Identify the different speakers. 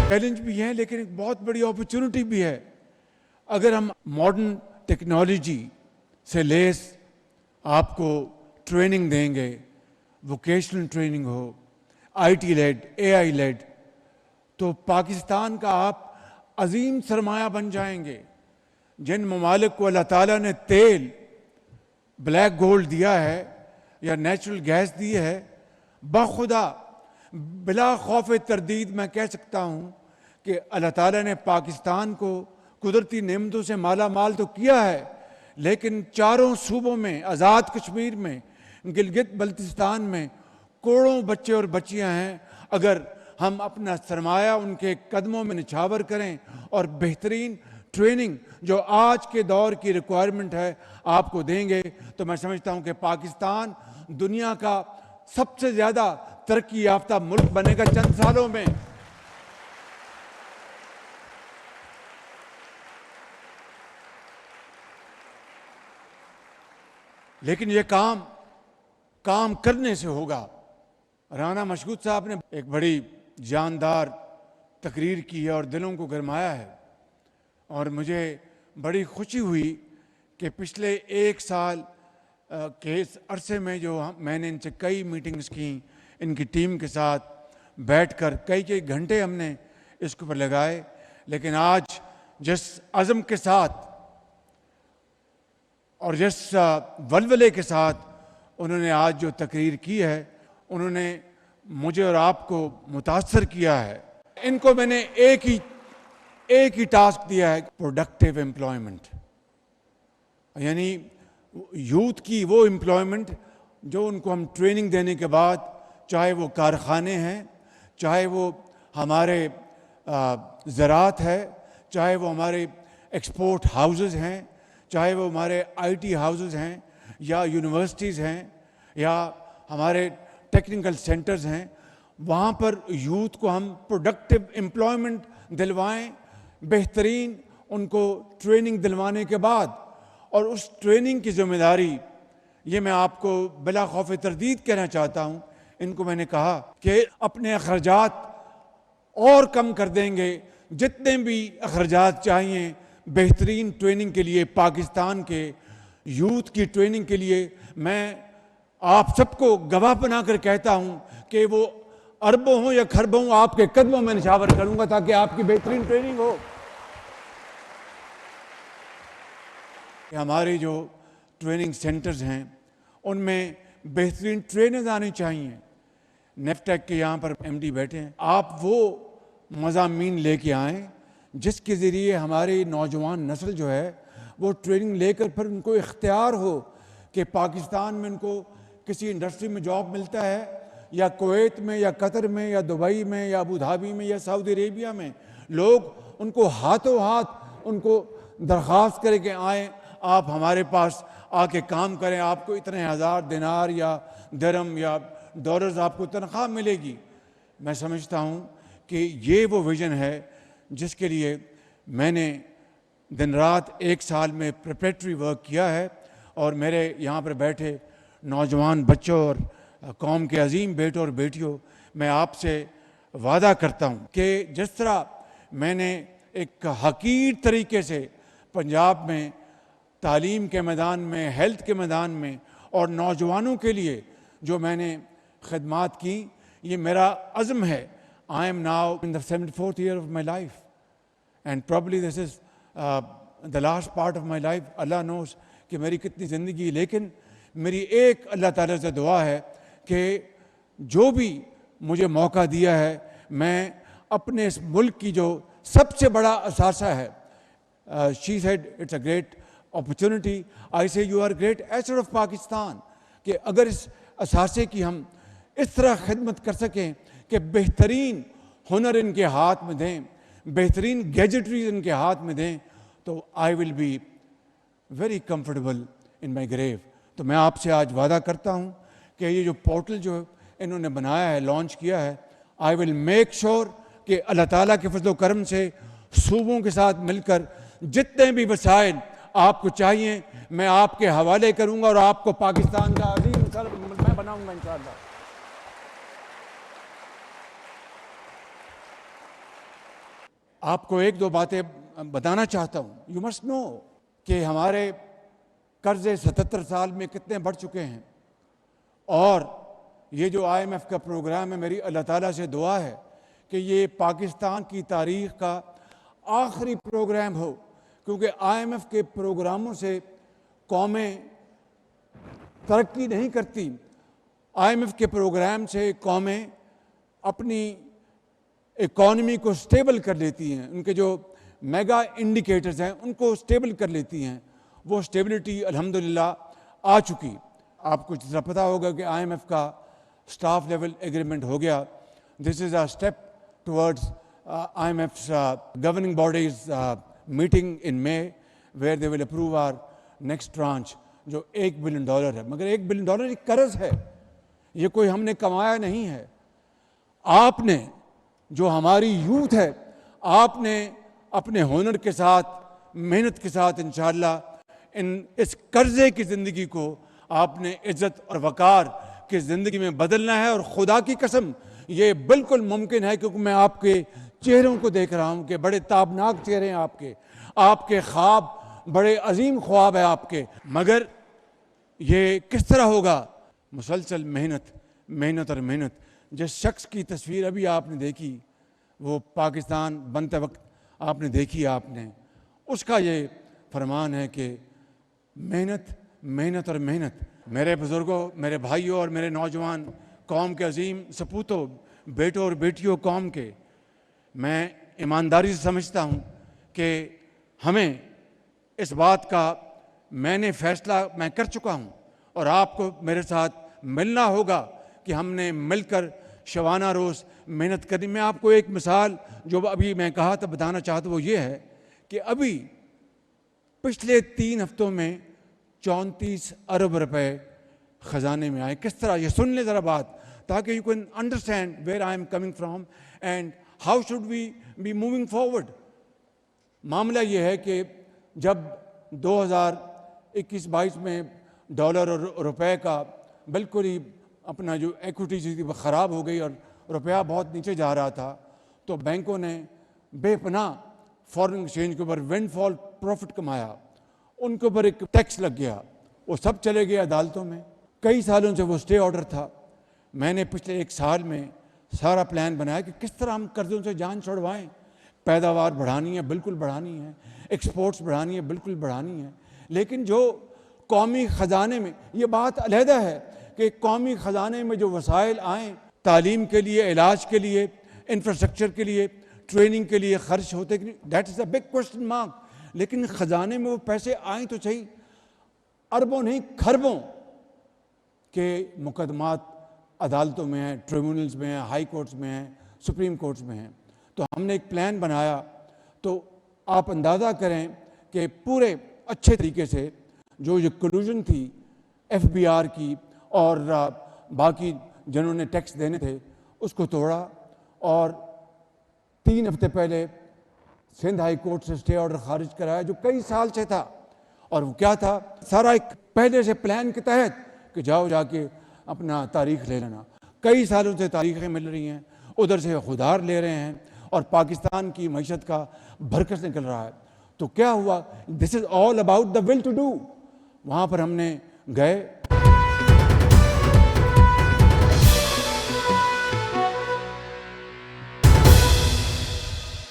Speaker 1: Challenge भी है लेकिन एक बहुत बड़ी अपॉर्चुनिटी भी है। अगर हम मॉडर्न टेक्नोलॉजी से लेस आपको ट्रेनिंग देंगे, वोकेशनल ट्रेनिंग हो, आईटी लेड, एआई लेड, तो पाकिस्तान का आप अजीम सरमाया बन जाएंगे। जिन ममालिक को अल्लाह ताला ने तेल, ब्लैक गोल्ड दिया है या नेचुरल गैस दी है, बाखुदा बिला खौफ तरदीद मैं कह सकता हूँ कि अल्लाह ताला ने पाकिस्तान को कुदरती नेमतों से माला माल तो किया है, लेकिन चारों सूबों में, आज़ाद कश्मीर में, गिलगित बल्तिस्तान में करोड़ों बच्चे और बच्चियां हैं। अगर हम अपना सरमाया उनके कदमों में निछावर करें और बेहतरीन ट्रेनिंग जो आज के दौर की रिक्वायरमेंट है आपको देंगे, तो मैं समझता हूं कि पाकिस्तान दुनिया का सबसे ज़्यादा तरक्की याफ्ता मुल्क बनेगा चंद सालों में। लेकिन ये काम करने से होगा। राना मशहूद साहब ने एक बड़ी जानदार तकरीर की है और दिलों को गरमाया है, और मुझे बड़ी खुशी हुई कि पिछले एक साल के इस अरसे में जो मैंने इनसे कई मीटिंग्स की, इनकी टीम के साथ बैठकर कई घंटे हमने इसके ऊपर लगाए, लेकिन आज जिस अज़म के साथ और जिस वलवले के साथ उन्होंने आज जो तकरीर की है, उन्होंने मुझे और आपको मुतासर किया है। इनको मैंने एक ही टास्क दिया है, प्रोडक्टिव एम्प्लॉयमेंट, यानी यूथ की वो एम्प्लॉयमेंट जो उनको हम ट्रेनिंग देने के बाद, चाहे वो कारखाने हैं, चाहे वो हमारे ज़राअत है, चाहे वो हमारे एक्सपोर्ट हाउसेस हैं, चाहे वो हमारे आईटी हाउसेस हैं या यूनिवर्सिटीज़ हैं या हमारे टेक्निकल सेंटर्स हैं, वहाँ पर यूथ को हम प्रोडक्टिव एम्प्लॉयमेंट दिलवाएं, बेहतरीन उनको ट्रेनिंग दिलवाने के बाद। और उस ट्रेनिंग की जिम्मेदारी, ये मैं आपको बिला खौफ तरदीद कहना चाहता हूँ, इनको मैंने कहा कि अपने अखराजात और कम कर देंगे, जितने भी अखराजात चाहिए बेहतरीन ट्रेनिंग के लिए, पाकिस्तान के यूथ की ट्रेनिंग के लिए। मैं आप सबको गवाह बनाकर कहता हूं कि वो अरबों हो या खरबों आपके कदमों में निछावर करूंगा ताकि आपकी बेहतरीन ट्रेनिंग हो। हमारे जो ट्रेनिंग सेंटर्स हैं उनमें बेहतरीन ट्रेनर्स आने चाहिए। नेफ्टेक के यहाँ पर एमडी बैठे हैं, आप वो मज़ामीन लेके आएँ जिसके ज़रिए हमारी नौजवान नस्ल जो है वो ट्रेनिंग लेकर फिर उनको इख्तियार हो कि पाकिस्तान में उनको किसी इंडस्ट्री में जॉब मिलता है, या कुवैत में या कतर में या दुबई में या अबू धाबी में या सऊदी अरेबिया में, लोग उनको हाथों हाथ उनको दरख्वास्त करके आएँ, आप हमारे पास आके काम करें, आपको इतने हज़ार दिनार या दिरहम या डॉलर्स आपको तनख्वाह मिलेगी। मैं समझता हूँ कि ये वो विज़न है जिसके लिए मैंने दिन रात एक साल में प्रिपरेटरी वर्क किया है। और मेरे यहाँ पर बैठे नौजवान बच्चों और कौम के अजीम बेटों और बेटियों, मैं आपसे वादा करता हूँ कि जिस तरह मैंने एक हकीर तरीके से पंजाब में तालीम के मैदान में, हेल्थ के मैदान में और नौजवानों के लिए जो मैंने खिदमात की, ये मेरा अज़्म है। I am now in the 74th year of my life, and probably this is the last part of my life. Allah knows कि मेरी कितनी ज़िंदगी, लेकिन मेरी एक अल्लाह ताला से दुआ है कि जो भी मुझे मौका दिया है, मैं अपने इस मुल्क की जो सबसे बड़ा असासा है, she said it's a great opportunity, I say you are great asset of Pakistan, कि अगर इस असासे की हम इस तरह खिदमत कर सकें कि बेहतरीन हुनर इनके हाथ में दें, बेहतरीन गैजेटरीज इनके हाथ में दें, तो I will be very comfortable in my grave. तो मैं आपसे आज वादा करता हूँ कि ये जो पोर्टल जो इन्होंने बनाया है, लॉन्च किया है, आई विल मेक श्योर कि अल्लाह ताला के फजल करम से सूबों के साथ मिलकर जितने भी वसाइल आपको चाहिए मैं आपके हवाले करूँगा और आपको पाकिस्तान का अजीम सर मैं बनाऊँगा इंशाअल्लाह। आपको एक दो बातें बताना चाहता हूँ। यू मस्ट नो कि हमारे कर्जे 77 साल में कितने बढ़ चुके हैं, और ये जो IMF का प्रोग्राम है, मेरी अल्लाह ताला से दुआ है कि ये पाकिस्तान की तारीख का आखिरी प्रोग्राम हो, क्योंकि IMF के प्रोग्रामों से कौमें तरक्की नहीं करती। IMF के प्रोग्राम से कौमें अपनी इकॉनमी को स्टेबल कर लेती हैं, उनके जो मेगा इंडिकेटर्स हैं उनको स्टेबल कर लेती हैं। वो स्टेबिलिटी अल्हम्दुलिल्लाह आ चुकी। आपको जिस तरह पता होगा कि IMF का स्टाफ लेवल एग्रीमेंट हो गया। This is a step towards IMF's governing bodies meeting in May, where they will approve our next tranche, जो $1 बिलियन है। मगर $1 बिलियन एक कर्ज है, ये कोई हमने कमाया नहीं है। आपने, जो हमारी यूथ है, आपने अपने हुनर के साथ, मेहनत के साथ इंशाअल्लाह इस कर्जे की ज़िंदगी को आपने इज्जत और वक़ार की ज़िंदगी में बदलना है। और खुदा की कसम ये बिल्कुल मुमकिन है, क्योंकि मैं आपके चेहरों को देख रहा हूँ कि बड़े ताबनाक चेहरे हैं आपके ख्वाब बड़े अजीम ख्वाब है आपके। मगर ये किस तरह होगा? मुसलसल मेहनत, मेहनत और मेहनत। जिस शख्स की तस्वीर अभी आपने देखी, वो पाकिस्तान बनते वक्त आपने देखी, आपने उसका ये फरमान है कि मेहनत, मेहनत और मेहनत। मेरे बुज़ुर्गों, मेरे भाइयों और मेरे नौजवान कौम के अजीम सपूतों, बेटों और बेटियों कौम के, मैं ईमानदारी से समझता हूँ कि हमें इस बात का मैंने फैसला मैं कर चुका हूँ, और आपको मेरे साथ मिलना होगा कि हमने मिलकर शबाना रोज़ मेहनत करनी। मैं आपको एक मिसाल जो अभी मैं कहा था बताना चाहता हूँ, वो ये है कि अभी पिछले 3 हफ्तों में 34 अरब रुपए ख़जाने में आए। किस तरह? ये सुन ले ज़रा बात, ताकि you can understand where I am coming from and how should we be moving forward. मामला ये है कि जब 2021-22 में डॉलर और रुपए का बिल्कुल ही अपना जो इक्विटी थी वो ख़राब हो गई और रुपया बहुत नीचे जा रहा था, तो बैंकों ने बेपनाह फॉरेन एक्सचेंज के ऊपर विंडफॉल प्रॉफिट कमाया। उनके ऊपर एक टैक्स लग गया, वो सब चले गए अदालतों में। कई सालों से वो स्टे ऑर्डर था। मैंने पिछले 1 साल में सारा प्लान बनाया कि किस तरह हम कर्ज़ों से जान छुड़वाएं। पैदावार बढ़ानी है, बिल्कुल बढ़ानी है। एक्सपोर्ट्स बढ़ानी है, बिल्कुल बढ़ानी है। लेकिन जो कौमी ख़जाने में, ये बात अलहदा है कि कौमी ख़जाने में जो वसाइल आएँ तालीम के लिए, इलाज के लिए, इंफ्रास्ट्रक्चर के लिए, ट्रेनिंग के लिए खर्च होते कि नहीं, that is a big question mark. लेकिन ख़जाने में वो पैसे आए तो सही। अरबों नहीं खरबों के मुकदमात अदालतों में हैं, ट्रिब्यूनल्स में हैं, हाई कोर्ट्स में हैं, सुप्रीम कोर्ट्स में हैं। तो हमने एक प्लान बनाया। तो आप अंदाज़ा करें कि पूरे अच्छे तरीके से जो ये कलूजन थी FBR की और बाकी जिन्होंने टैक्स देने थे उसको तोड़ा, और 3 हफ्ते पहले सिंध हाई कोर्ट से स्टे ऑर्डर खारिज कराया जो कई साल से था। और वो क्या था? सारा एक पहले से प्लान के तहत कि जाओ जाके अपना तारीख ले लेना। कई सालों से तारीखें मिल रही हैं, उधर से खुदार ले रहे हैं, और पाकिस्तान की मईशत का भरकस निकल रहा है। तो क्या हुआ? This is all about the will to do. वहाँ पर हमने गए